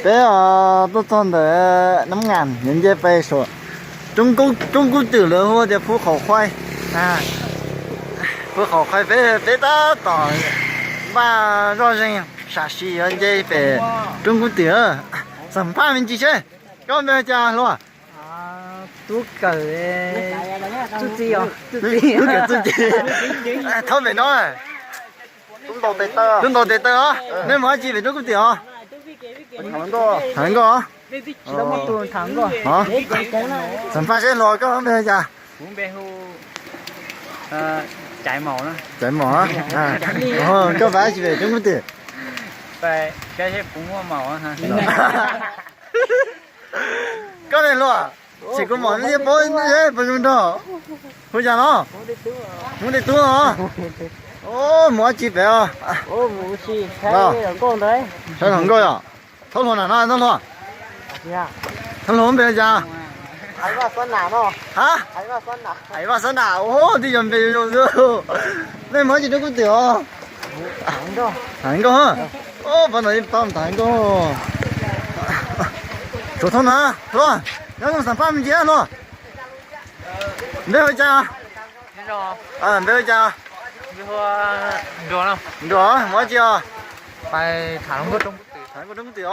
bé tôi chọn được 5.000 nhân dân về số Trung Quốc từ lớn hoa thì phú khẩu khoai phú khẩu khoai bé ta tỏ ba rõ ràng啥西nhân dân về Trung Quốc từ sản phẩm mình chỉ chơi có bao giờ luôn tú cờ tú gì à tú gì thôi về nói Trung Quốc tệ tơ nên mà chỉ về Trung Quốc từ thằng có chỉ có một tuần thắng rồi hả sản phẩm sẽ lòi có bây giờ muốn bé hu chạy màu nữa chạy mỏ có phải chỉ về Trung Quốc từ về cái sẽ cũng hoa màu ha có này luôn chỉ có mỏ nó bố thế bao nhiêu đó bây giờ nó muốn đi tu hả ô mỏ chỉ về à ô mỏ chỉ thấy con đấy thấy thằng coi à thâu luôn à nó luôn dạ thâu luôn bây giờ thấy vào sân nào đó hả thấy vào sân nào ô đi chuẩn bị rồi nên mỏ chỉ nó có tiểu thằng có ô bạn này tao thằng có chỗ thôn hả rồi nó dùng sản phẩm gì luôn bây giờ bây giờ được không được mỗi chiều phải thẳng có Trung tiểu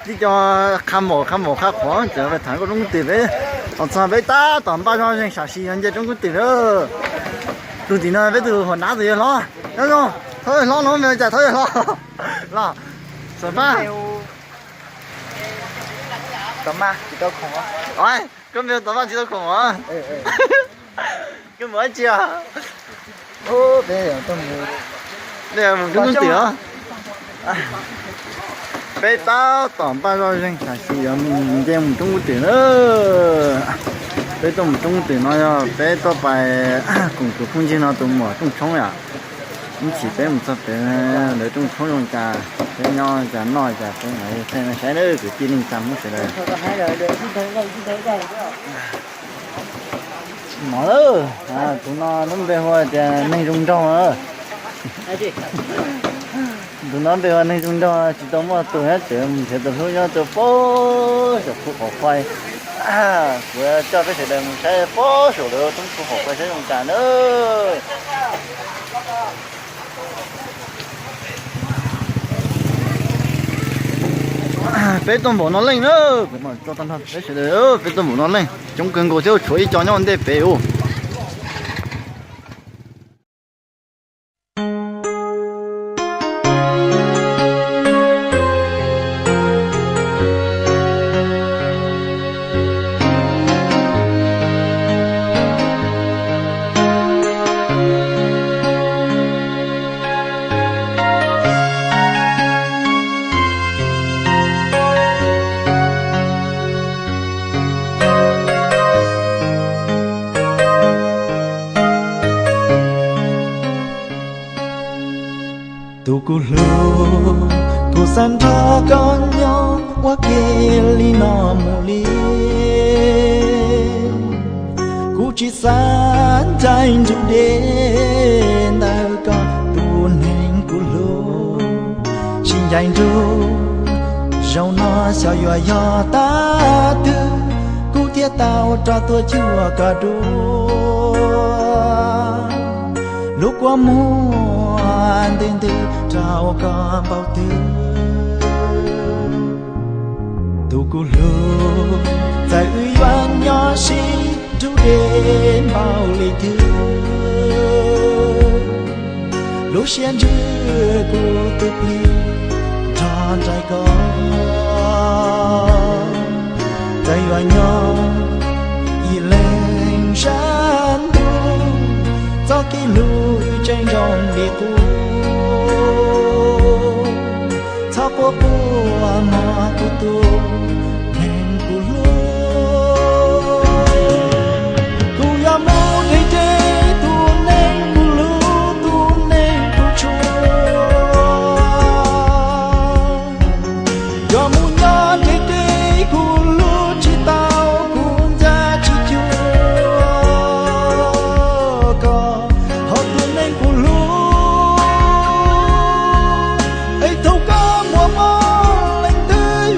đi cho khám mổ khá khó trở về thằng có Trung tiểu đấy còn sao bây ta toàn ba cho những sản sinh nhân Trung tiểu đó Trung tiểu này bây giờ họ nã gì lo đúng không thôi lo bây giờ thôi lo sản phẩm tấm ma chỉ đâu khủng á ôi cái miếng tấm ma chỉ đâu khủng á cái mới chưa ô đây là tôi mua đây là một Trung tiểu bé tao toàn ba rồi anh sản sinh mình đem một Trung tiểu nữa bé tao một Trung tiểu nó bé tao phải cùng cái phong trình nó tụi mở trong chống à mình chỉ bé một chút bé để trong chống用cả bé nhau cả nói cả cái này thế này sẽ được cái tin chăm nó sẽ được mở đó tụi nó bé hoa thì nên dùng trong à tụi nó bé hoa nên dùng trong chỉ tao mà tụi hết chuyện sẽ tập huấn cho tụi phố cho phụ học khoai vừa cho cái sự mình sẽ phố sổ được trong phụ học khoai sẽ dùng cả nữa bé tôm bò nó lên nữa mà cho tao thật bé sẽ được bé tôm bò nó lên chúng cần có theo chuối cho nhau để bé ô tu cu lu tu san cho con nhau qua kia li nó mù li cu chỉ san trái chủ đến ta con tu nên cu lu xin dành ru dầu nó sao yo ta tư cu tia tao cho tôi chua cả đua lúc qua mua tên tư trao cả bao tư tu cu lu tại uy oan nhỏ xí chú đến bao ly thư lúc xuyên chưa cu tư pi tròn trái con tại oan nhỏ y lên山tu cho cái lũ trên dòng đi tu thao po po mà tu nên cu lu cu ya mu đi chơi tu nên cu lu tu nên cu chua ya mu ya đi chơi cu lu chỉ tao cũng ra chỉ chua có họ tu nên cu lu ấy thâu cá mùa mơ lên tới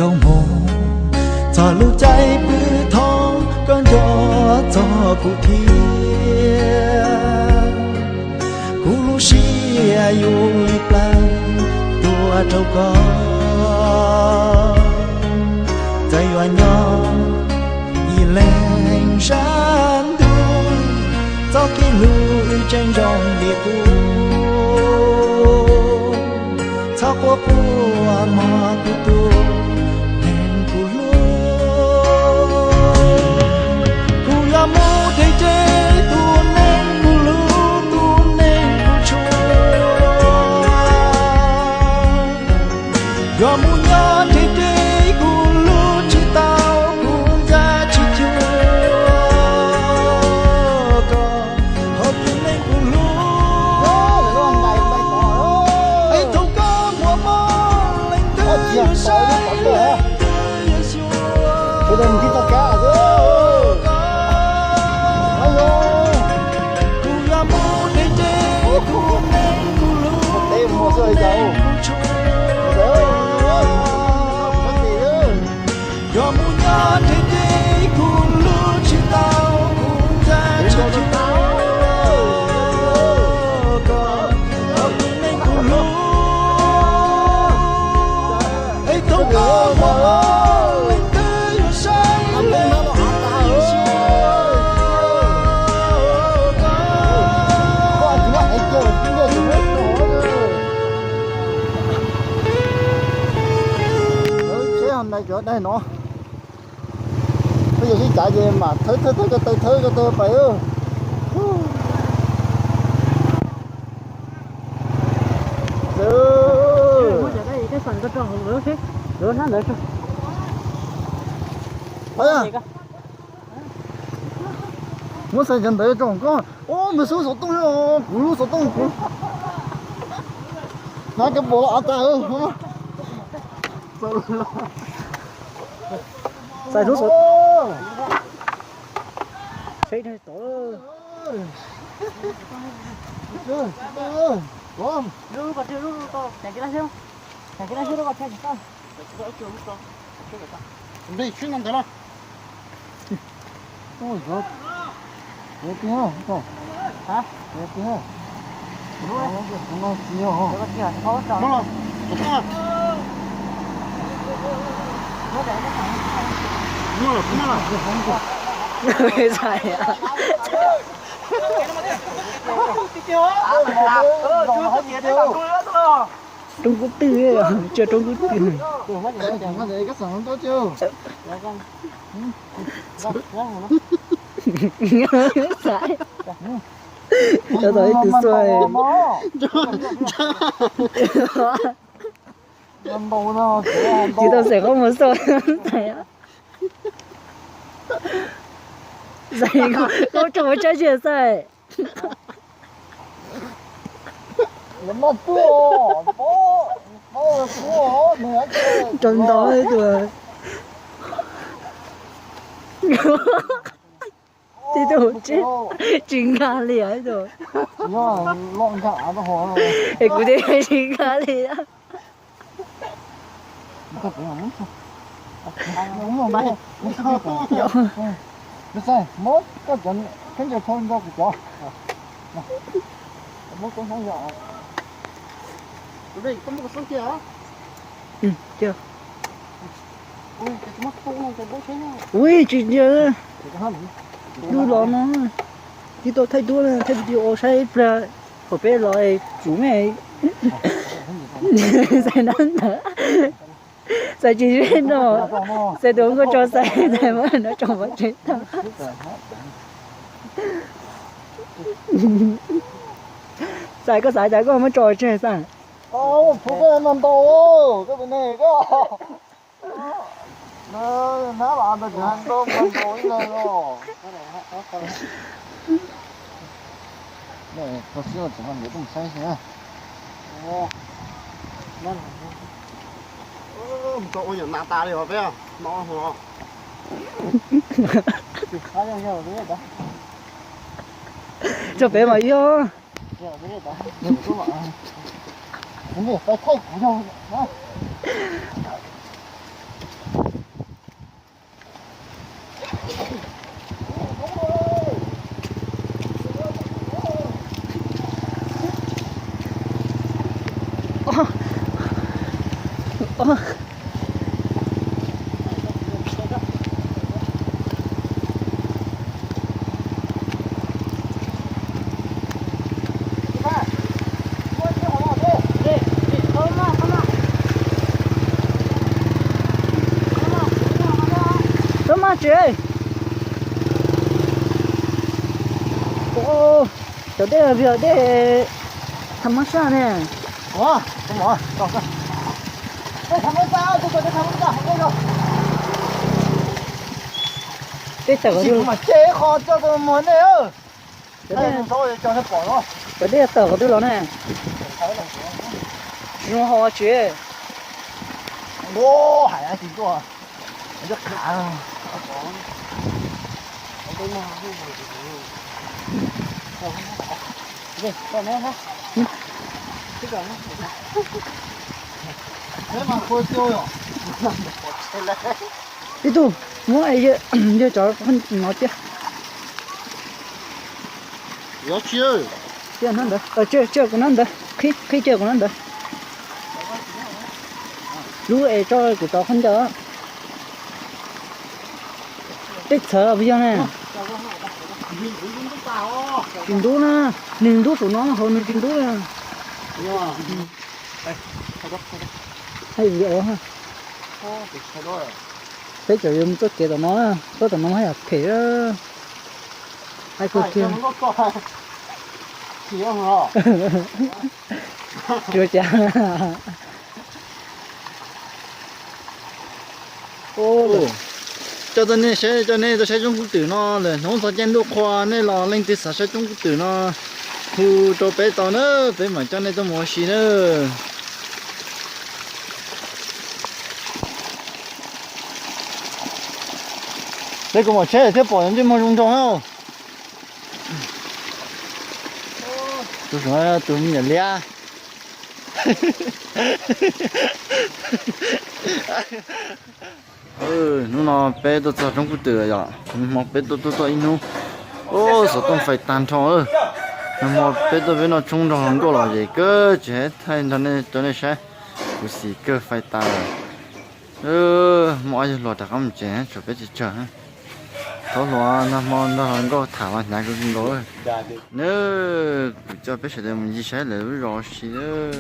câu mồ cho lưu trái bư thong con gió cho cụ thiên cụ lu xia yêu play tua trâu conใจว่าย้อนอีแรงฉันดูเจ้าคิดรู้ใจยองเดียกูเจ้าก็กลัวมากูตัวแห่งกูรู้กูอยากมูใจใจตัวแห่งกูรู้ตัวแห่งกูชัวอยากมูย้อนใจใจCái đừng đi tao cá rồi. Ayo. Một tay mua rơi dầu. Rơi. Mất gì nữa. Này chỗ đây nó bây giờ đi chạy về mà thới cái tơ phải ư đây cái phần cái tròn nữa thế nữa nó nữa phải à muốn xây dựng đấy trồng con ô mình số tung rồi củ số tung củ nó cái bộ áo ta ư sai rút rồi thấy đây tổ rút vào chưa rút to chạy cái đó chưa có chạy con đi chuyên làm thế nào ôi giời đẹp nhá không hả đẹp nhá nó nhiều khó đúng không 왜 사야? Trung Quốc Tư ấy, chưa Trung Quốc Tư. nó để cái sản tốt chưa Sai. Cho tới từ xoay. Chị tao sẽ không muốn xoay. Dạy không trông cho chuyện sai. nó tua bố mẹ Trông đó ấy rồi. Chị tổ chết chính gà lìa rồi. nó lon cả nó hồ rồi Ê cụ thể chính gà lìa. cái gì không đúng không đây được rồi mốt có chuyện cái giờ thôi ra của cho mốt con không rõ đây có một số kia hả Ừ, chưa. ui cái mắt không này cái bố thế nào Ui, chuyện giờ cái hả đu lò nó. Thì tôi thấy đu là thấy video sai ra hồi bé rồi chủ mẹ. Sai nó nữa. Sai chỉ biết nó. Sai đúng có cho sai sai mà nó trong vật chết thôi. Sai có sai có mới trò chơi sao? ô phụ cái nằm to cái bên này có nó làm được hàng tôm nằm to này rồi này có xíu chỉ còn những cái sai thế ô nó cậu ơi nát ta đi hả bé nó hả Có nhiều biết đó. Cho bé mà yêu. nhiều biết đó đừng có mà cái gì phải thay của nhau đó hả chị ơi? Ô, chỗ đây là việc để thăm mắt sao nè. Ủa, không mỏi, còn sao? Đây thằng sao, tôi còn thằng sao, không đâu. Cái tờ Chỉ của mà chế kho cho tôi muốn này ơ. tôi Đây đây thôi cho nó bỏ nó. chỗ đây là tờ của tôi rồi nè. Nó hoa chị. Ô, hải á chỉ có. Rất khá. Đây, còn nữa hả? Thế mà khôi tiêu rồi. Đi tu, mua ai giờ giờ cho con nó chứ. Có chưa? Chưa nó được. Chưa của nó được. Khi chưa của nó được. Lúc ấy cho của tao không cho. Tích sợ bây giờ nè. Kinh đú nè, ninh đú của nó hơn kinh đú nè. Hay gì đó ha. Thế trời ơi, tôi kể tao nó hay là thế đó. Hay cứ kia. Chưa chả. Ô, cho nên tôi sẽ trong tử nó là nó sẽ trên độ khoa nên là lên từ sẽ trong tử nó thu cho bé tao nữa bé mà cho nên tôi mua xí nữa đây có một xe thế bỏ những mà rung trong không tôi nói tôi nhận lia nó bé tôi cho trong cái tử rồi mà bé tôi inu ô sao tôi phải tan thọ mà bé tôi nó chung trong hàng đồ là gì cơ chết thay cho nên sẽ có gì cơ phải tan mọi người lo đặc không chết cho bé chỉ chờ đó là nó hàng đồ thảo anh nhà cái đồ nữa cho bé sẽ đem gì sẽ lấy rồi xí nữa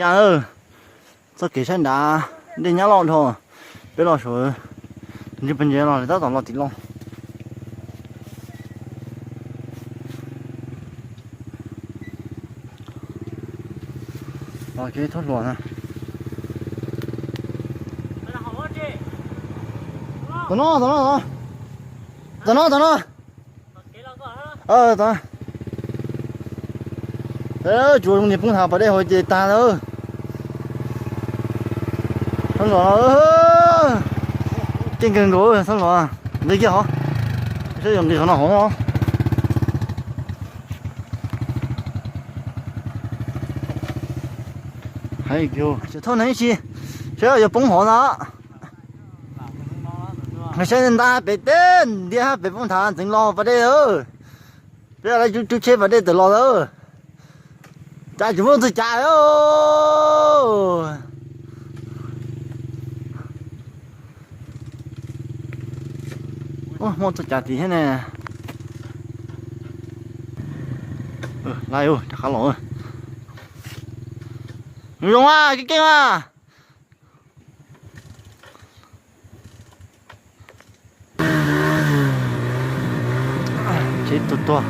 ơi sao kể xem đã đi nhá lon thôi bây giờ rồi như bây giờ là tao toàn lo tí lon Rồi cái thoát lò nè. Tao nó. Tao. Đấy, chuột trong nhịp cũng thảo vào đây hồi chị ta nữa. Thoát lò. Trên cần gỗ thoát lò. Đây kia hả? Sẽ dùng gì nó hổ không? Hay kiểu, chỉ thôi này chi, sẽ có bông hoa đó. Người xem ta bị tên, đi ha bị bông thản từng lo vào đây nữa. Bây giờ là chú chơi vào đây từ lo nữa. Chạy chúng tôi chạy ơi. Ôi, một tôi chạy thì thế này. Lại ơi, khá lỗi. Đúng à, cái kia à. Chết to.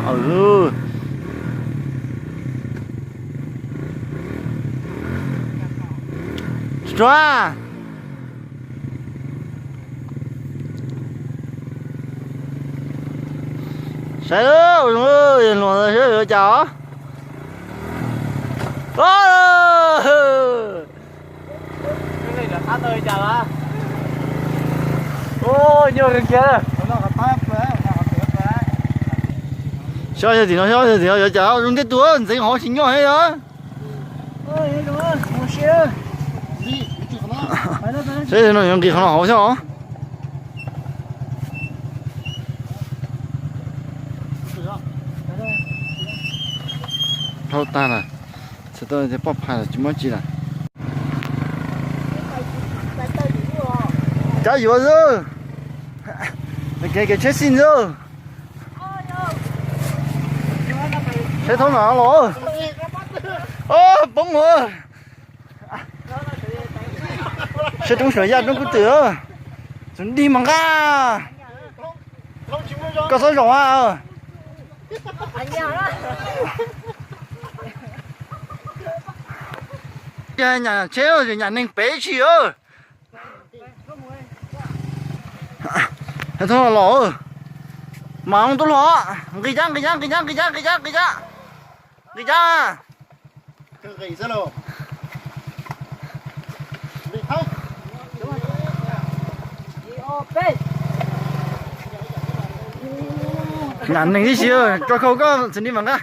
Choa. Sai ơi, lùa rồi chó. Cái này là thắt ơi chào á. Ôi nhiều人kia. Sao thì nó chào dùng cái túi mình họ xin nhau hết đó. Ôi đúng rồi, một xe. Thế thì nó dùng cái nó hổ sao? Thâu ta này. Sẽ tôi sẽ bóp hai là chỉ mất chi này. Cháu gì vậy? Cái chết xin rồi. Thế thôi mà lỗ. Bóng rồi. Sẽ trúng sửa ra trong cái tựa. Chúng đi mà ra. Có số rõ à? Nhà chế rồi nhà nên bé chi ơ. Thế thôi lỗ. Mà không tôi lỗ. Ghi ra. Ghi ra. Ghi ra luôn. Nhà nên cái gì ơ. Cho khâu có xin đi bằng ra.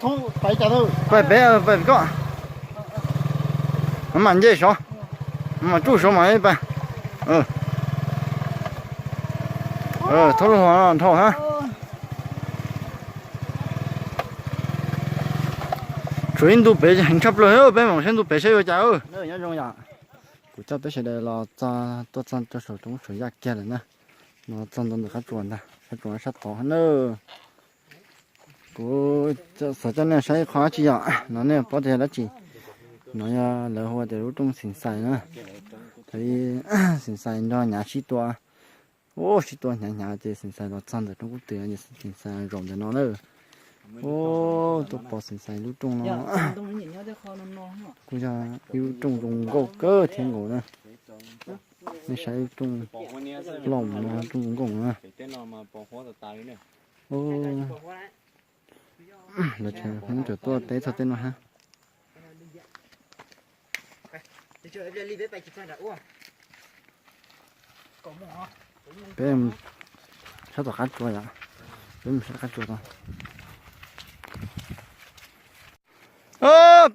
Thông phải trả thôi. Phải có. Mà dễ sao? Mà chú số mà bạn. Thôi rồi, thôi ha. Chuyến tu bé hành chấp rồi, bé mong xem tu bé sẽ vô cháu. Nữa nhớ trong nhà. Cụ cháu bé sẽ đây là cho tôi cho số trong số giặc kia nè. Nó chân được khách chuẩn nè, khách chuẩn sát to nữa. Cụ sở cho nên sẽ khó chỉ ạ, nó nên có thể là chỉ nó là hoa để lúc trong sinh sản nữa. Thì sinh sản đó nhà sĩ toa. Sĩ toa nhà thì sinh sản nó chân được trong quốc tế như sinh sản rộng để nó nữa. Tôi bỏ sinh sản lúc trong nó. Cụ cho yêu trong gỗ cơ thiên gỗ nữa. Nó sẽ trong lòng nó trong gỗ nữa. Là chẳng không cho tôi tế thật tên nó ha. Bé em sao tỏ khách chua vậy? Bé em sẽ khách chua thôi.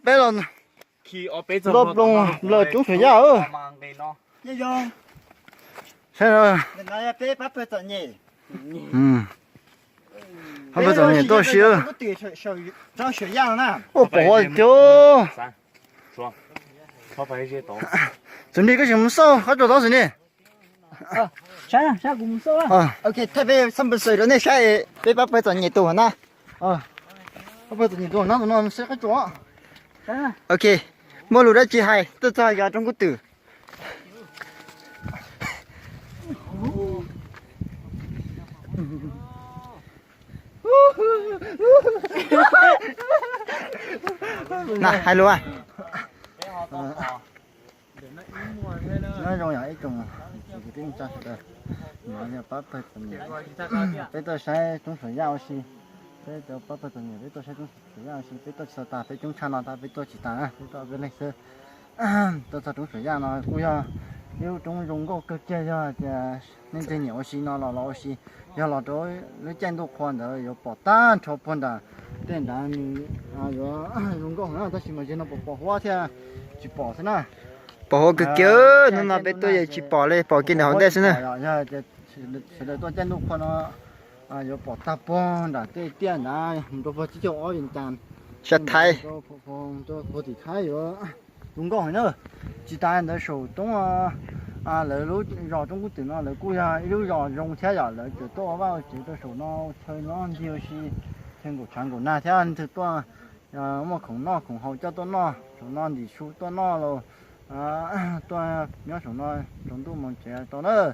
Bé lần lộp lông lờ chúng phải ra ơ. Sao rồi? Không bây giờ này tôi xíu. Bỏ chỗ. Chuẩn bị cái gì sao? Hết rồi đó rồi nè. Sao cũng sao? Ok, thế bây giờ xong rồi rồi này sẽ bé bắt bây giờ nhiệt độ hả? Bây giờ nhiệt độ nó sẽ cái chỗ. Ok, mua lúa đã chỉ hay, tôi cho vào trong cái tử. nè hai lúa nói rồi ấy trồng chỉ cái tiếng cha được nói là bắt phải tầm nhiều bây giờ sẽ chúng phải giao xí bây giờ bắt phải tầm nhiều bây giờ sẽ chúng phải giao xí bây giờ sợ ta phải chúng cha nó ta bây giờ chỉ ta bây giờ bên này sẽ tôi sợ chúng phải giao nó cũng do nếu chúng dùng có cơ chế cho nên cái nhiều xí nó là lo xí giờ là đó lấy chân đồ khoan đó giờ bỏ tan cho phân đó tên đó giờ dùng có nó ta chỉ mà chỉ nó bỏ hoa thì chỉ bỏ thế nào bỏ cái kia nó là bây giờ chỉ bỏ lên bỏ cái nào đấy xin nè giờ sẽ tôi chân đồ khoan nó giờ bỏ ta bón đó cái tiền đó tôi phải chỉ cho ở bên trong sẽ thay tôi thì thay rồi dùng có nữa chỉ ta nó sầu đúng lấy lúc rau trong cái tiền nó lấy cua ya lúc rau rong theo ya lấy chỉ to vào chỉ tôi sầu nó chơi nó nhiều xí thêm của chăn của na theo anh thực to mà không hậu cho tôi nó sầu nó thì số tôi nó rồi tôi nhớ sầu nó trong tôi muốn chơi tôi nữa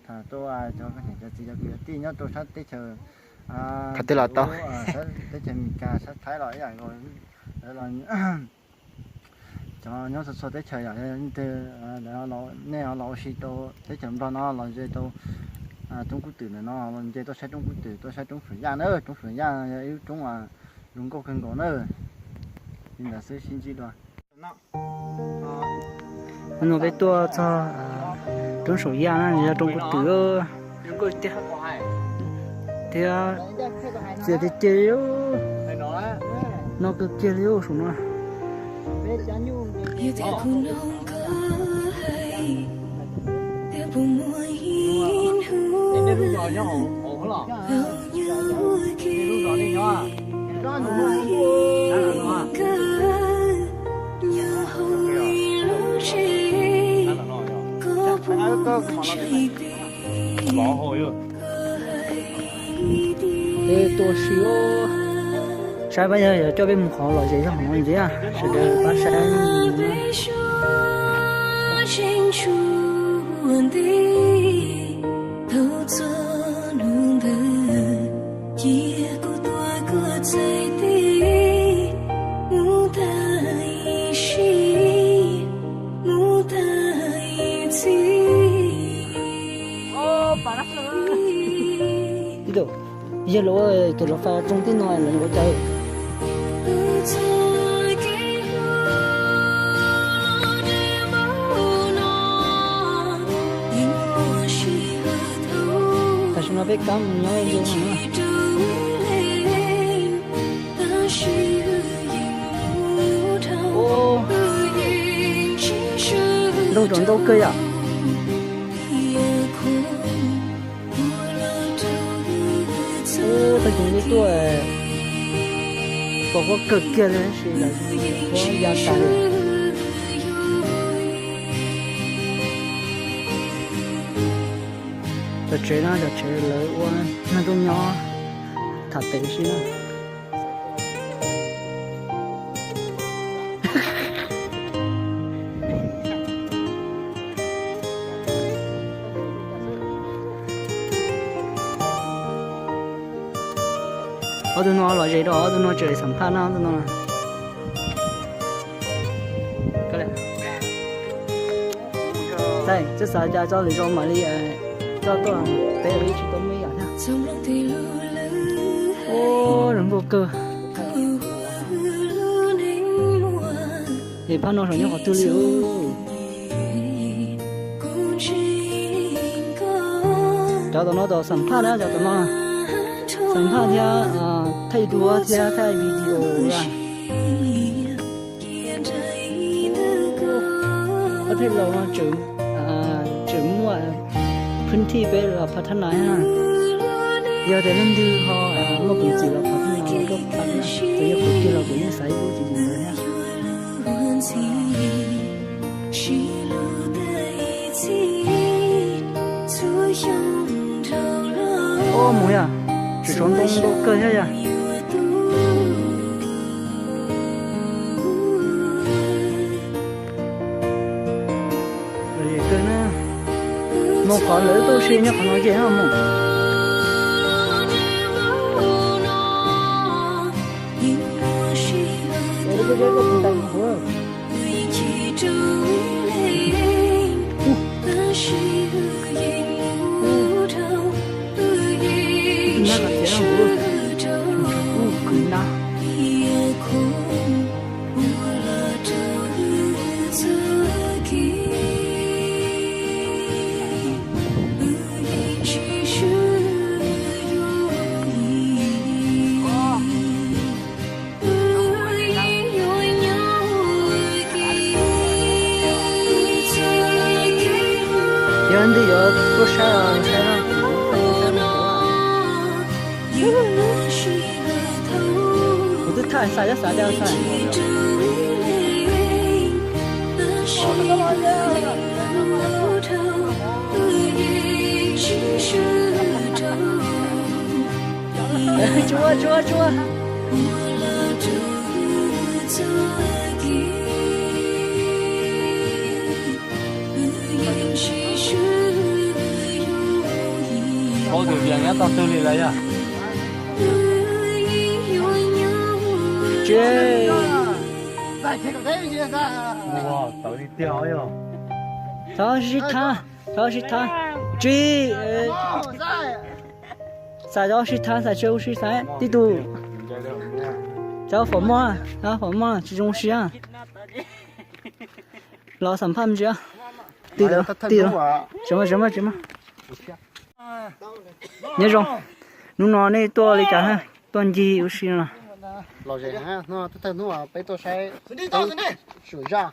thà tôi cho cái này cho chỉ cho cái tiền nhớ tôi sắp tới chờ thật tiếc là tao tới chờ mình cả sắp thái lại vậy rồi là cho nhớ sắp tới chờ vậy thì nó nè nó xí tôi tới chờ đó nó là gì tôi trong cái từ này nó là gì tôi sẽ trong cái từ tôi sẽ trong水呀nữa trong水呀yêu trong là dùng câu kinh cổ nữa nên là sẽ xin chỉ đoạn nó cái tua cho trong水呀那trong cái từ trong cái tiền thì giờ thì chơi nó cứ chơi liu xuống nó tôi xíu sai bây giờ cho bên một họ loại gì không làm gì à sẽ được phát sáng giờ lúa từ lúa pha trong tiếng nói là lúa chơi ta sẽ nói biết cắm nói gì ô đâu trốn đâu cây à ta chỉ biết tôi có cực kia đấy thì là có gia tài cho chơi lớn quá nó tôi nhỏ thật tệ xí ở tôi nói là gì đó tôi nói chơi sắm pha nào tôi nói cái này đây chứ sao cho lý do mà đi cho tôi bé đi chỉ tôi mới giải nha ô đừng vô cơ thì pha nó rồi nhớ họ tư liệu cho tôi nói tôi sắm pha đó cho tôi nói sắm pha theo thay đua theo thay video là có thể là nó chữ mua phân thi về là phát thanh này ha giờ để lên đi họ nó cũng chỉ là phát thanh nào đó phát na thì giờ cũng chỉ là cũng như sai vô chỉ rồi ha ô mùi à chỉ trốn đông đô cơ nhá ya rồi cơ nè một khó lỡ tôi xin nhá còn nói gì không mù 这个不带火。那个天我，很大。人的要不晒啊，晒了，我都太晒了，晒掉晒。捉。好久两年到手里了呀！这，哇，到底屌哟！这是他，这啥叫是他，啥就是啥，地图。找粉末，这种事啊。老三盘子啊，对的，什么？nhớ rồi lúc nó này to lấy cả toàn gì ở xí là lò rẻ ha nó thật nó bây tôi sẽ sửa ra